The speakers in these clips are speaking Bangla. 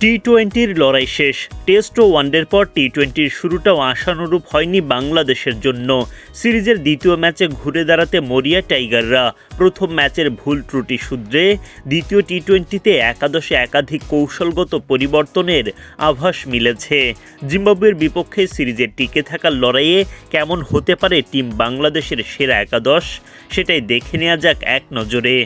টি-20-র লড়াই শেষ। টেস্ট ও ওয়ানডের পর টি-20-র শুরুটাও আশানুরূপ হয়নি বাংলাদেশের জন্য। সিরিজের দ্বিতীয় ম্যাচে ঘুরে দাঁড়াতে মরিয়া টাইগাররা। প্রথম ম্যাচের ভুল ত্রুটি শুধরে দ্বিতীয় টি-20-তে একাদশে একাধিক কৌশলগত পরিবর্তনের আভাস মিলেছে। জিম্বাবুয়ের বিপক্ষে সিরিজে টিকে থাকার লড়াইয়ে কেমন হতে পারে টিম বাংলাদেশের সেরা একাদশ, সেটাই দেখে নেওয়া যাক এক নজরে।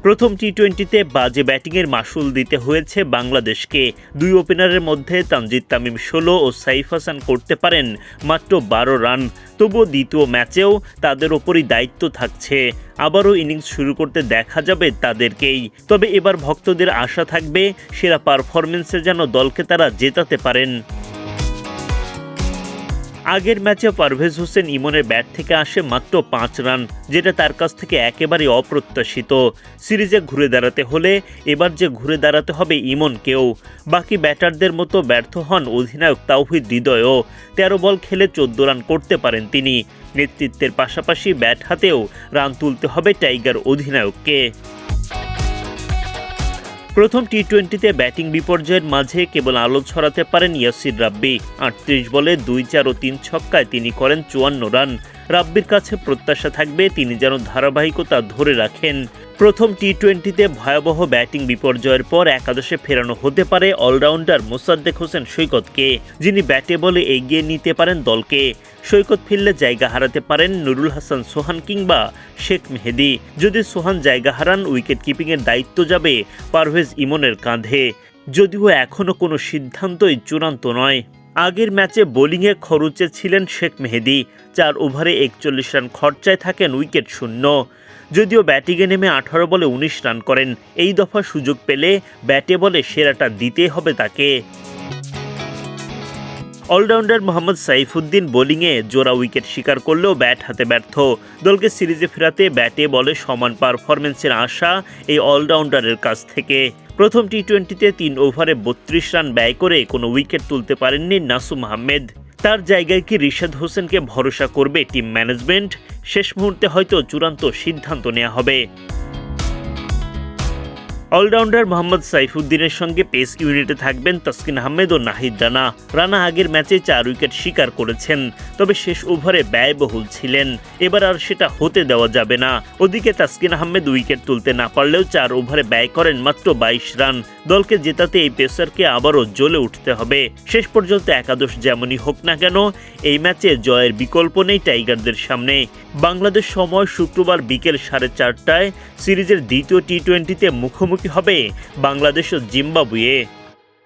প্রথম টি-20-তে বাজে ব্যাটিংয়ের মাসুল দিতে হয়েছে বাংলাদেশকে। দুই ওপেনারের মধ্যে তানজিদ তামিম 16 ও সাইফ হাসান করতে পারেন মাত্র 12 রান। তবুও দ্বিতীয় ম্যাচেও তাদের ওপরই দায়িত্ব থাকছে। আবারও ইনিংস শুরু করতে দেখা যাবে তাদেরকেই। তবে এবার ভক্তদের আশা থাকবে সেরা পারফরম্যান্সে যেন দলকে তারা জেতাতে পারেন। আগের ম্যাচে পারভেজ হোসেন ইমনের ব্যাট থেকে আসে মাত্র 5 রান, যেটা তার কাছ থেকে একেবারে অপ্রত্যাশিত। সিরিজে ঘুরে দাঁড়াতে হলে এবার যে ঘুরে দাঁড়াতে হবে ইমনকেও। বাকি ব্যাটারদের মতো ব্যর্থ হন অধিনায়ক তাওহিদ হৃদয়ও। 13 বল খেলে 14 রান করতে পারেন তিনি। নেতৃত্বের পাশাপাশি ব্যাট হাতেও রান তুলতে হবে টাইগার অধিনায়ককে। প্রথম টি-20-তে ব্যাটিং বিপর্যয়ের মাঝে কেবল আলো ছড়াতে পারেন ইয়াসির রাব্বি। 38 বলে 2-4 ও 3 ছক্কায় তিনি করেন 54 রান। রাব্বির কাছে প্রত্যাশা থাকবে তিনি যেন ধারাবাহিকতা ধরে রাখেন। প্রথম টি-20-তে ভয়াবহ ব্যাটিং বিপর্যয়ের পর একাদশে ফেরানো হতে পারে অলরাউন্ডার মোসাদ্দেক হোসেন সৈকতকে, যিনি ব্যাটে বলে এগিয়ে নিতে পারেন দলকে। সৈকত ফিরলে জায়গা হারাতে পারেন নুরুল হাসান সোহান কিংবা শেখ মেহেদী। যদি সোহান জায়গা হারান, উইকেট কিপিংয়ের দায়িত্ব যাবে পারভেজ ইমনের কাঁধে। যদিও এখনও কোনো সিদ্ধান্তই চূড়ান্ত নয়। আগের ম্যাচে বোলিংয়ে খরুচে ছিলেন শেখ মেহেদী। 4 ওভারে 41 রান খরচায় থাকেন উইকেট শূন্য। যদিও ব্যাটিংয়ে নেমে 18 বলে 19 রান করেন। এই দফা সুযোগ পেলে ব্যাটে বলে সেরাটা দিতে হবে তাকে। অলরাউন্ডার মোহাম্মদ সাইফুদ্দিন বোলিংয়ে জোড়া উইকেট শিকার করলেও ব্যাট হাতে ব্যর্থ। দলকে সিরিজে ফেরাতে ব্যাটে বলে সমান পারফরম্যান্সের আশা এই অলরাউন্ডারের কাছ থেকে। প্রথম টি-20-তে 3 ওভারে 32 রান ব্যয় করে কোনো উইকেট তুলতে পারেননি নাসুম আহমেদ। তার জায়গায় কি রিশাদ হোসেনকে ভরসা করবে টিম ম্যানেজমেন্ট? শেষ মুহূর্তে হয়তো চূড়ান্ত সিদ্ধান্ত নেওয়া হবে। অলরাউন্ডার মোহাম্মদ সাইফুদ্দিনের সঙ্গে পেস ইউনিটে থাকবেন তাসকিন আহমেদ ও নাহিদ রানা। রানা আগের ম্যাচে 4 উইকেট শিকার করেছেন, তবে শেষ ওভারে ব্যয়বহুল ছিলেন। এবার আর সেটা হতে দেওয়া যাবে না। ওদিকে তাসকিন আহমেদ উইকেট তুলতে না পারলেও 4 ওভারে ব্যয় করেন মাত্র 22 রান। দলকে জেতাতে এই পেসারকে আবারও জ্বলে উঠতে হবে। শেষ পর্যন্ত একাদশ যেমনই হোক না কেন, এই ম্যাচে জয়ের বিকল্প নেই টাইগারদের সামনে। বাংলাদেশ সময় শুক্রবার বিকেল 4:30টায় সিরিজের দ্বিতীয় টি-20-তে মুখোমুখি হবে বাংলাদেশ ও জিম্বাবুয়ে।